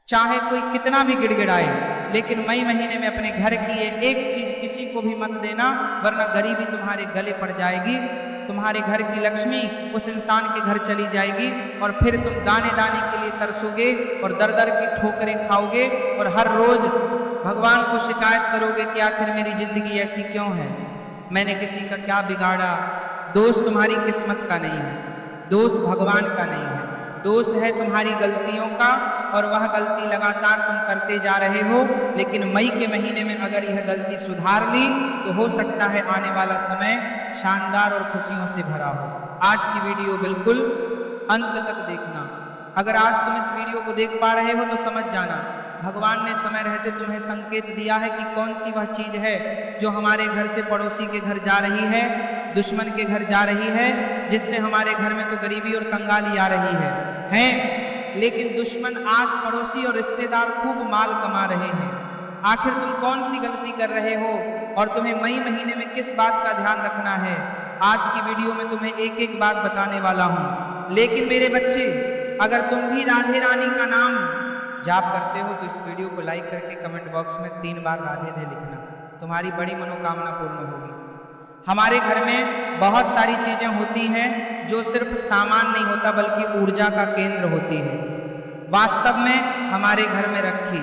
चाहे कोई कितना भी गिड़गिड़ाए, लेकिन मई महीने में अपने घर की ये एक चीज किसी को भी मत देना, वरना गरीबी तुम्हारे गले पड़ जाएगी, तुम्हारे घर की लक्ष्मी उस इंसान के घर चली जाएगी और फिर तुम दाने दाने के लिए तरसोगे और दर दर की ठोकरें खाओगे और हर रोज भगवान को शिकायत करोगे कि आखिर मेरी जिंदगी ऐसी क्यों है, मैंने किसी का क्या बिगाड़ा। दोष तुम्हारी किस्मत का नहीं है, दोष भगवान का नहीं है, दोष है तुम्हारी गलतियों का, और वह गलती लगातार तुम करते जा रहे हो। लेकिन मई के महीने में अगर यह गलती सुधार ली तो हो सकता है आने वाला समय शानदार और खुशियों से भरा हो। आज की वीडियो बिल्कुल अंत तक देखना। अगर आज तुम इस वीडियो को देख पा रहे हो तो समझ जाना भगवान ने समय रहते तुम्हें संकेत दिया है कि कौन सी वह चीज है जो हमारे घर से पड़ोसी के घर जा रही है, दुश्मन के घर जा रही है, जिससे हमारे घर में तो गरीबी और कंगाली आ रही है? लेकिन दुश्मन, आस पड़ोसी और रिश्तेदार खूब माल कमा रहे हैं। आखिर तुम कौन सी गलती कर रहे हो और तुम्हें मई महीने में किस बात का ध्यान रखना है? आज की वीडियो में तुम्हें एक एक बात बताने वाला हूं। लेकिन मेरे बच्चे, अगर तुम भी राधे रानी का नाम जाप करते हो तो इस वीडियो को लाइक करके कमेंट बॉक्स में 3 बार राधे राधे लिखना, तुम्हारी बड़ी मनोकामना पूर्ण होगी। हमारे घर में बहुत सारी चीजें होती हैं जो सिर्फ सामान नहीं होता बल्कि ऊर्जा का केंद्र होती है। वास्तव में हमारे घर में रखी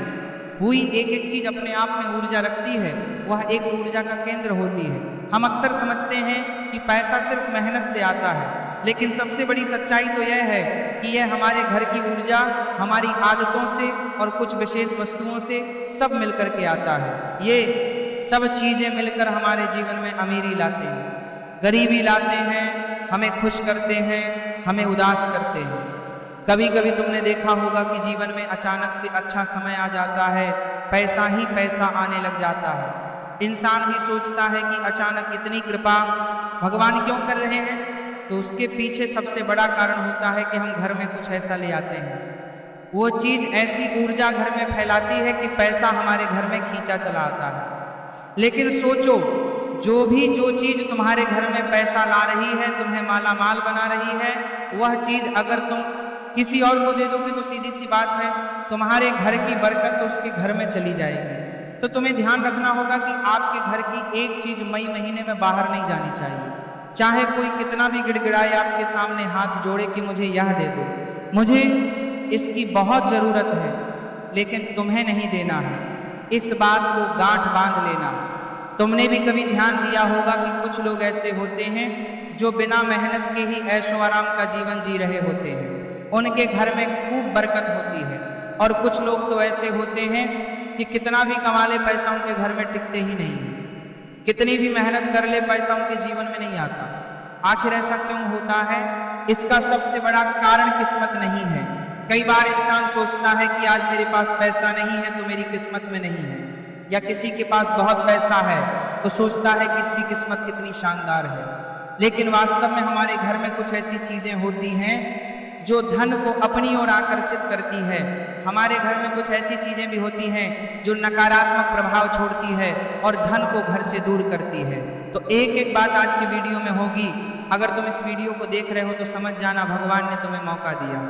हुई एक एक चीज अपने आप में ऊर्जा रखती है, वह एक ऊर्जा का केंद्र होती है। हम अक्सर समझते हैं कि पैसा सिर्फ मेहनत से आता है, लेकिन सबसे बड़ी सच्चाई तो यह है कि यह हमारे घर की ऊर्जा हमारी आदतों से और कुछ विशेष वस्तुओं से सब मिलकर के आता है। ये सब चीजें मिलकर हमारे जीवन में अमीरी लाते हैं, गरीबी लाते हैं, हमें खुश करते हैं, हमें उदास करते हैं। कभी कभी तुमने देखा होगा कि जीवन में अचानक से अच्छा समय आ जाता है, पैसा ही पैसा आने लग जाता है। इंसान भी सोचता है कि अचानक इतनी कृपा भगवान क्यों कर रहे हैं, तो उसके पीछे सबसे बड़ा कारण होता है कि हम घर में कुछ ऐसा ले आते हैं। वो चीज ऐसी ऊर्जा घर में फैलाती है कि पैसा हमारे घर में खींचा चला आता है। लेकिन सोचो, जो चीज तुम्हारे घर में पैसा ला रही है, तुम्हें माला माल बना रही है, वह चीज अगर तुम किसी और को दे दोगे तो सीधी सी बात है तुम्हारे घर की बरकत तो उसके घर में चली जाएगी। तो तुम्हें ध्यान रखना होगा कि आपके घर की एक चीज मई महीने में बाहर नहीं जानी चाहिए। चाहे कोई कितना भी गिड़गिड़ाए आपके सामने हाथ जोड़े कि मुझे यह दे दो, मुझे इसकी बहुत जरूरत है, लेकिन तुम्हें नहीं देना है, इस बात को गांठ बांध लेना। तुमने भी कभी ध्यान दिया होगा कि कुछ लोग ऐसे होते हैं जो बिना मेहनत के ही ऐशो आराम का जीवन जी रहे होते हैं, उनके घर में खूब बरकत होती है। और कुछ लोग तो ऐसे होते हैं कि कितना भी कमा ले पैसा उनके घर में टिकते ही नहीं है, कितनी भी मेहनत कर ले पैसा उनके जीवन में नहीं आता। आखिर ऐसा क्यों होता है? इसका सबसे बड़ा कारण किस्मत नहीं है। कई बार इंसान सोचता है कि आज मेरे पास पैसा नहीं है तो मेरी किस्मत में नहीं है, या किसी के पास बहुत पैसा है तो सोचता है कि इसकी किस्मत कितनी शानदार है। लेकिन वास्तव में हमारे घर में कुछ ऐसी चीजें होती हैं जो धन को अपनी ओर आकर्षित करती है। हमारे घर में कुछ ऐसी चीजें भी होती हैं जो नकारात्मक प्रभाव छोड़ती है और धन को घर से दूर करती है। तो एक एक बात आज की वीडियो में होगी। अगर तुम इस वीडियो को देख रहे हो तो समझ जाना भगवान ने तुम्हें मौका दिया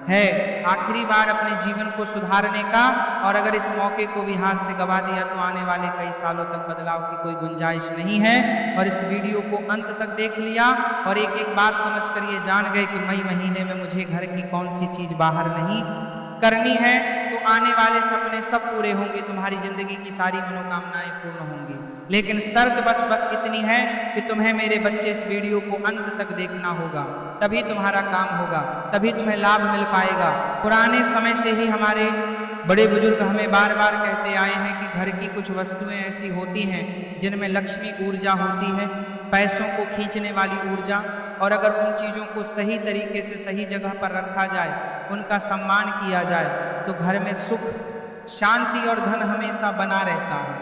है आखिरी बार अपने जीवन को सुधारने का, और अगर इस मौके को भी हाथ से गवा दिया तो आने वाले कई सालों तक बदलाव की कोई गुंजाइश नहीं है। और इस वीडियो को अंत तक देख लिया और एक एक बात समझकर ये जान गए कि मई महीने में मुझे घर की कौन सी चीज बाहर नहीं करनी है, तो आने वाले सपने सब पूरे होंगे, तुम्हारी जिंदगी की सारी मनोकामनाएं पूर्ण होंगी। लेकिन शर्त बस इतनी है कि तुम्हें मेरे बच्चे इस वीडियो को अंत तक देखना होगा, तभी तुम्हारा काम होगा, तभी तुम्हें लाभ मिल पाएगा। पुराने समय से ही हमारे बड़े बुजुर्ग हमें बार बार कहते आए हैं कि घर की कुछ वस्तुएं ऐसी होती हैं जिनमें लक्ष्मी ऊर्जा होती है, पैसों को खींचने वाली ऊर्जा, और अगर उन चीज़ों को सही तरीके से सही जगह पर रखा जाए, उनका सम्मान किया जाए, तो घर में सुख, शांति और धन हमेशा बना रहता है।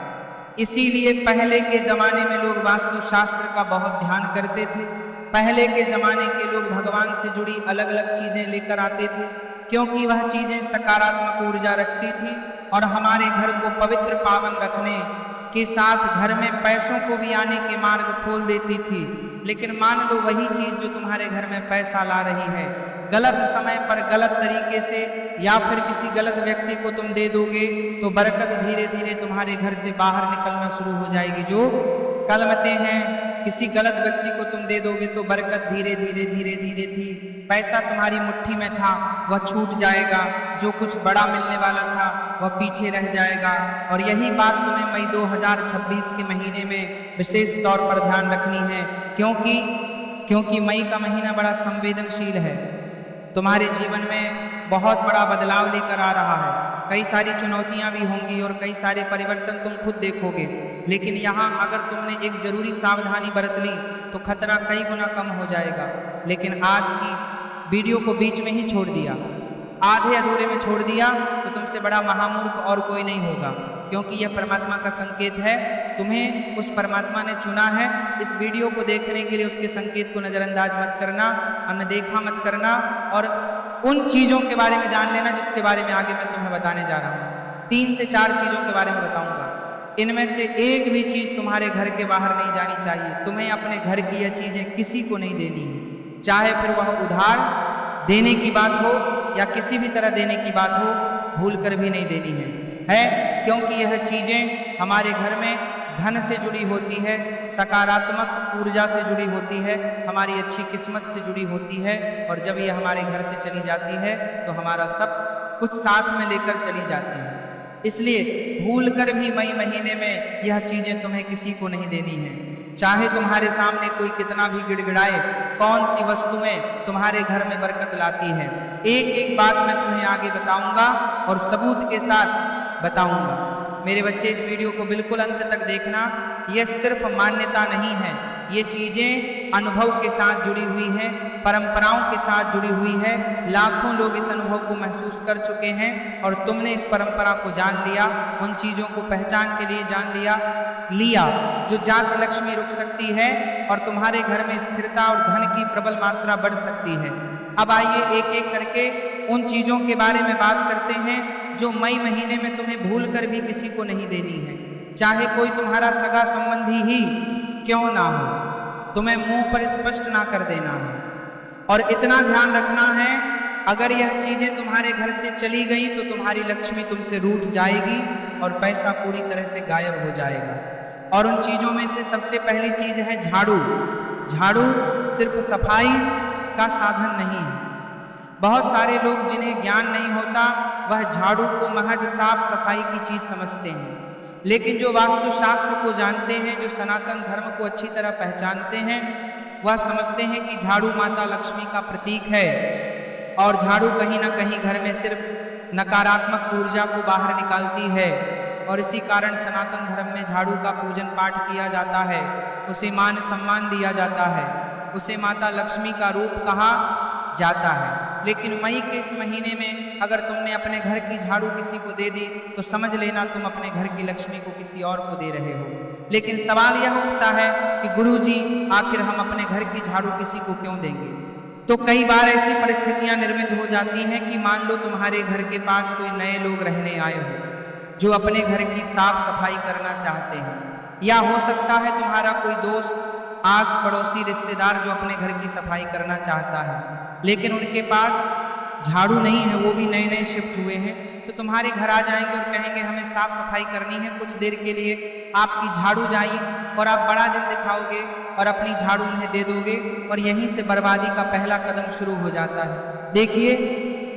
इसीलिए पहले के ज़माने में लोग वास्तुशास्त्र का बहुत ध्यान करते थे। पहले के ज़माने के लोग भगवान से जुड़ी अलग अलग चीज़ें लेकर आते थे, क्योंकि वह चीज़ें सकारात्मक ऊर्जा रखती थी और हमारे घर को पवित्र पावन रखने के साथ घर में पैसों को भी आने के मार्ग खोल देती थी। लेकिन मान लो वही चीज जो तुम्हारे घर में पैसा ला रही है, गलत समय पर गलत तरीके से या फिर किसी गलत व्यक्ति को तुम दे दोगे तो बरकत धीरे धीरे तुम्हारे घर से बाहर निकलना शुरू हो जाएगी। जो कलमतें हैं, किसी गलत व्यक्ति को तुम दे दोगे तो बरकत धीरे धीरे धीरे धीरे थी, पैसा तुम्हारी मुट्ठी में था वह छूट जाएगा, जो कुछ बड़ा मिलने वाला था वह पीछे रह जाएगा। और यही बात तुम्हें मई 2026 के महीने में विशेष तौर पर ध्यान रखनी है, क्योंकि मई का महीना बड़ा संवेदनशील है, तुम्हारे जीवन में बहुत बड़ा बदलाव लेकर आ रहा है। कई सारी चुनौतियां भी होंगी और कई सारे परिवर्तन तुम खुद देखोगे, लेकिन यहाँ अगर तुमने एक जरूरी सावधानी बरत ली तो खतरा कई गुना कम हो जाएगा। लेकिन आज की वीडियो को बीच में ही छोड़ दिया, आधे अधूरे में छोड़ दिया तो तुमसे बड़ा महामूर्ख और कोई नहीं होगा, क्योंकि यह परमात्मा का संकेत है। तुम्हें उस परमात्मा ने चुना है इस वीडियो को देखने के लिए, उसके संकेत को नज़रअंदाज मत करना, अनदेखा मत करना और उन चीज़ों के बारे में जान लेना जिसके बारे में आगे मैं तुम्हें बताने जा रहा हूँ। 3 से 4 चीज़ों के बारे में बताऊँगा, इनमें से एक भी चीज़ तुम्हारे घर के बाहर नहीं जानी चाहिए। तुम्हें अपने घर की यह चीज़ें किसी को नहीं देनी है, चाहे फिर वह उधार देने की बात हो या किसी भी तरह देने की बात हो, भूल कर भी नहीं देनी है, क्योंकि यह चीज़ें हमारे घर में धन से जुड़ी होती है, सकारात्मक ऊर्जा से जुड़ी होती है, हमारी अच्छी किस्मत से जुड़ी होती है। और जब यह हमारे घर से चली जाती है तो हमारा सब कुछ साथ में लेकर चली जाती है। इसलिए भूल कर भी मई महीने में यह चीज़ें तुम्हें किसी को नहीं देनी है। चाहे तुम्हारे सामने कोई कितना भी गिड़गिड़ाए, कौन सी वस्तुएं तुम्हारे घर में बरकत लाती है, एक एक बात मैं तुम्हें आगे बताऊंगा और सबूत के साथ बताऊंगा। मेरे बच्चे इस वीडियो को बिल्कुल अंत तक देखना, यह सिर्फ मान्यता नहीं है, ये चीज़ें अनुभव के साथ जुड़ी हुई हैं, परंपराओं के साथ जुड़ी हुई है। लाखों लोग इस अनुभव को महसूस कर चुके हैं और तुमने इस परंपरा को जान लिया, उन चीज़ों को पहचान के लिए जान लिया जो जात लक्ष्मी रुक सकती है और तुम्हारे घर में स्थिरता और धन की प्रबल मात्रा बढ़ सकती है। अब आइए एक एक करके उन चीज़ों के बारे में बात करते हैं जो मई महीने में तुम्हें भूल कर भी किसी को नहीं देनी है, चाहे कोई तुम्हारा सगा संबंधी ही क्यों ना हो, तुम्हें मुंह पर स्पष्ट ना कर देना है। और इतना ध्यान रखना है, अगर यह चीज़ें तुम्हारे घर से चली गई तो तुम्हारी लक्ष्मी तुमसे रूठ जाएगी और पैसा पूरी तरह से गायब हो जाएगा। और उन चीज़ों में से सबसे पहली चीज़ है झाड़ू। झाड़ू सिर्फ सफाई का साधन नहीं है। बहुत सारे लोग जिन्हें ज्ञान नहीं होता वह झाड़ू को महज साफ सफाई की चीज़ समझते हैं, लेकिन जो वास्तुशास्त्र को जानते हैं, जो सनातन धर्म को अच्छी तरह पहचानते हैं, वह समझते हैं कि झाड़ू माता लक्ष्मी का प्रतीक है और झाड़ू कहीं ना कहीं घर में सिर्फ नकारात्मक ऊर्जा को बाहर निकालती है। और इसी कारण सनातन धर्म में झाड़ू का पूजन पाठ किया जाता है, उसे मान सम्मान दिया जाता है, उसे माता लक्ष्मी का रूप कहा जाता है। लेकिन मई के इस महीने में अगर तुमने अपने घर की झाड़ू किसी को दे दी तो समझ लेना तुम अपने घर की लक्ष्मी को किसी और को दे रहे हो। लेकिन सवाल यह उठता है कि गुरुजी आखिर हम अपने घर की झाड़ू किसी को क्यों देंगे? तो कई बार ऐसी परिस्थितियां निर्मित हो जाती हैं कि मान लो तुम्हारे घर के पास कोई नए लोग रहने आए हो जो अपने घर की साफ सफाई करना चाहते हैं, या हो सकता है तुम्हारा कोई दोस्त, आस पड़ोसी, रिश्तेदार जो अपने घर की सफाई करना चाहता है, लेकिन उनके पास झाड़ू नहीं है, वो भी नए नए शिफ्ट हुए हैं, तो तुम्हारे घर आ जाएंगे और कहेंगे हमें साफ सफाई करनी है, कुछ देर के लिए आपकी झाड़ू जाई, और आप बड़ा दिल दिखाओगे और अपनी झाड़ू उन्हें दे दोगे और यहीं से बर्बादी का पहला कदम शुरू हो जाता है। देखिए,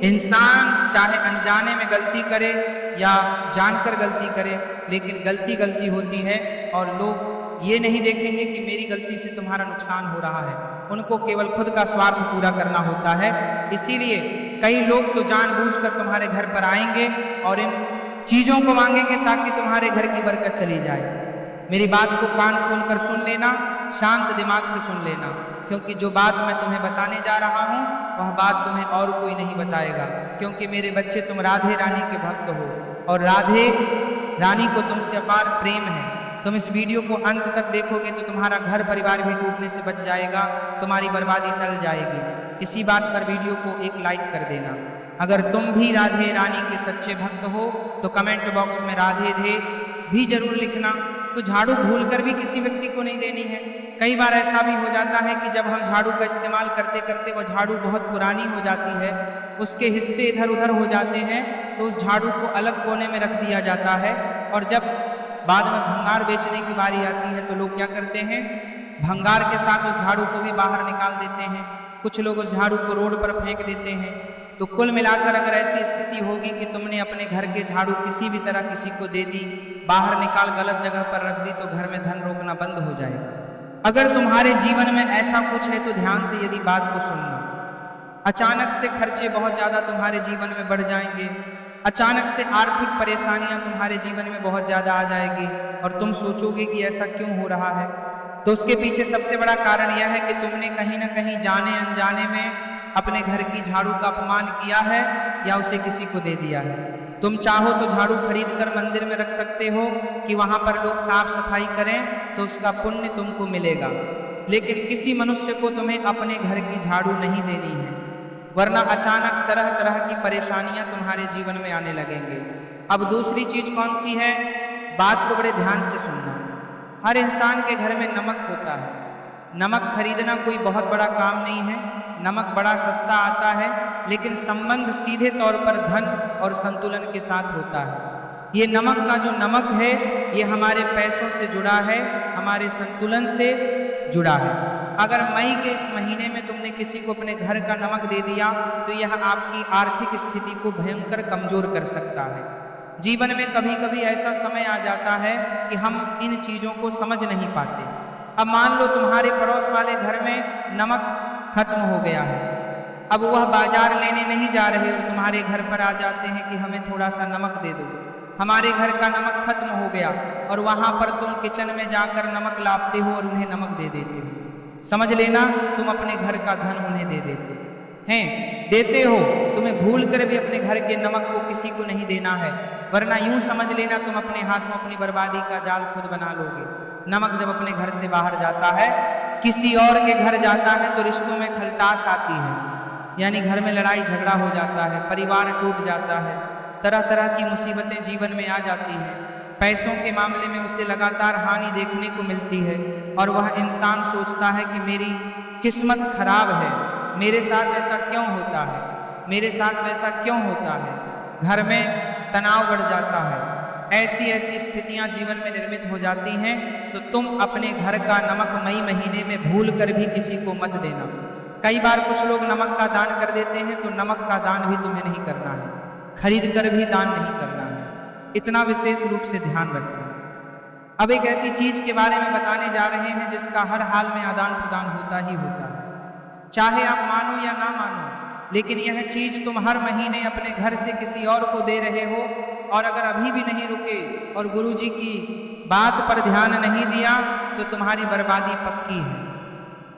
इंसान चाहे अनजाने में गलती करे या जानकर गलती करे, लेकिन गलती गलती होती है और लोग ये नहीं देखेंगे कि मेरी गलती से तुम्हारा नुकसान हो रहा है, उनको केवल खुद का स्वार्थ पूरा करना होता है। इसीलिए कई लोग तो जानबूझकर तुम्हारे घर पर आएंगे और इन चीज़ों को मांगेंगे ताकि तुम्हारे घर की बरकत चली जाए। मेरी बात को कान खोलकर सुन लेना, शांत दिमाग से सुन लेना, क्योंकि जो बात मैं तुम्हें बताने जा रहा हूँ वह बात तुम्हें और कोई नहीं बताएगा, क्योंकि मेरे बच्चे तुम राधे रानी के भक्त हो और राधे रानी को तुमसे अपार प्रेम है। तुम इस वीडियो को अंत तक देखोगे तो तुम्हारा घर परिवार भी टूटने से बच जाएगा, तुम्हारी बर्बादी टल जाएगी। इसी बात पर वीडियो को एक लाइक कर देना। अगर तुम भी राधे रानी के सच्चे भक्त हो तो कमेंट बॉक्स में राधे धे भी जरूर लिखना। तो झाड़ू भूल कर भी किसी व्यक्ति को नहीं देनी है, कई बार ऐसा भी हो जाता है कि जब हम झाड़ू का इस्तेमाल करते करते वो झाड़ू बहुत पुरानी हो जाती है, उसके हिस्से इधर उधर हो जाते हैं, तो उस झाड़ू को अलग कोने में रख दिया जाता है। और जब बाद में भंगार बेचने की बारी आती है तो लोग क्या करते हैं, भंगार के साथ उस झाड़ू को भी बाहर निकाल देते हैं। कुछ लोग उस झाड़ू को रोड पर फेंक देते हैं। तो कुल मिलाकर अगर ऐसी स्थिति होगी कि तुमने अपने घर के झाड़ू किसी भी तरह किसी को दे दी, बाहर निकाल गलत जगह पर रख दी, तो घर में धन रोकना बंद हो जाएगा। अगर तुम्हारे जीवन में ऐसा कुछ है तो ध्यान से यदि बात को सुनना। अचानक से खर्चे बहुत ज़्यादा तुम्हारे जीवन में बढ़ जाएंगे, अचानक से आर्थिक परेशानियां तुम्हारे जीवन में बहुत ज़्यादा आ जाएगी और तुम सोचोगे कि ऐसा क्यों हो रहा है। तो उसके पीछे सबसे बड़ा कारण यह है कि तुमने कहीं ना कहीं जाने अनजाने में अपने घर की झाड़ू का अपमान किया है या उसे किसी को दे दिया है। तुम चाहो तो झाड़ू खरीद कर मंदिर में रख सकते हो कि वहां पर लोग साफ सफाई करें, तो उसका पुण्य तुमको मिलेगा, लेकिन किसी मनुष्य को तुम्हें अपने घर की झाड़ू नहीं देनी है, वरना अचानक तरह तरह की परेशानियां तुम्हारे जीवन में आने लगेंगे। अब दूसरी चीज कौन सी है, बात को बड़े ध्यान से सुनना। हर इंसान के घर में नमक होता है। नमक खरीदना कोई बहुत बड़ा काम नहीं है, नमक बड़ा सस्ता आता है, लेकिन संबंध सीधे तौर पर धन और संतुलन के साथ होता है। ये नमक का जो नमक है ये हमारे पैसों से जुड़ा है, हमारे संतुलन से जुड़ा है। अगर मई के इस महीने में तुमने किसी को अपने घर का नमक दे दिया तो यह आपकी आर्थिक स्थिति को भयंकर कमजोर कर सकता है। जीवन में कभी कभी ऐसा समय आ जाता है कि हम इन चीज़ों को समझ नहीं पाते। अब मान लो तुम्हारे पड़ोस वाले घर में नमक खत्म हो गया है, अब वह बाजार लेने नहीं जा रहे और तुम्हारे घर पर आ जाते हैं कि हमें थोड़ा सा नमक दे दो। हमारे घर का नमक खत्म हो गया और वहां पर तुम किचन में जाकर नमक लाते हो और उन्हें नमक दे देते हो। समझ लेना तुम अपने घर का धन उन्हें दे देते हैं, देते हो। तुम्हें भूल कर भी अपने घर के नमक को किसी को नहीं देना है, वरना यूं समझ लेना तुम अपने हाथों अपनी बर्बादी का जाल खुद बना लोगे। नमक जब अपने घर से बाहर जाता है, किसी और के घर जाता है, तो रिश्तों में खलटास आती है, यानी घर में लड़ाई झगड़ा हो जाता है, परिवार टूट जाता है, तरह तरह की मुसीबतें जीवन में आ जाती हैं। पैसों के मामले में उसे लगातार हानि देखने को मिलती है और वह इंसान सोचता है कि मेरी किस्मत खराब है, मेरे साथ ऐसा क्यों होता है, मेरे साथ वैसा क्यों होता है। घर में तनाव बढ़ जाता है। ऐसी ऐसी स्थितियां जीवन में निर्मित हो जाती हैं। तो तुम अपने घर का नमक मई महीने में भूल कर भी किसी को मत देना। कई बार कुछ लोग नमक का दान कर देते हैं, तो नमक का दान भी तुम्हें नहीं करना है, खरीद कर भी दान नहीं करना है। इतना विशेष रूप से ध्यान रखना। अब एक ऐसी चीज के बारे में बताने जा रहे हैं जिसका हर हाल में आदान प्रदान होता ही होता है, चाहे आप मानो या ना मानो, लेकिन यह चीज तुम हर महीने अपने घर से किसी और को दे रहे हो और अगर अभी भी नहीं रुके और गुरुजी की बात पर ध्यान नहीं दिया तो तुम्हारी बर्बादी पक्की है।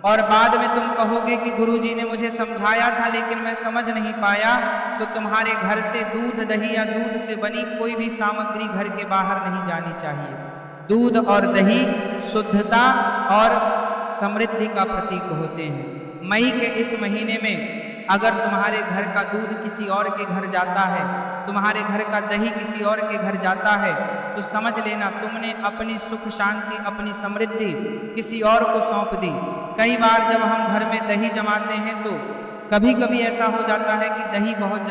और बाद में तुम कहोगे कि गुरुजी ने मुझे समझाया था लेकिन मैं समझ नहीं पाया, तो तुम्हारे घर से दूध दही या दूध से बनी कोई भी सामग्री घर के बाहर नहीं जानी चाहिए। दूध और दही शुद्धता और समृद्धि का प्रतीक होते हैं। मई के इस महीने में अगर तुम्हारे घर का दूध किसी और के घर जाता है, तुम्हारे घर का दही किसी और के घर जाता है, तो समझ लेना तुमने अपनी सुख शांति, अपनी समृद्धि किसी और को सौंप दी। कई बार जब हम घर में दही जमाते हैं तो कभी कभी ऐसा हो जाता है कि दही बहुत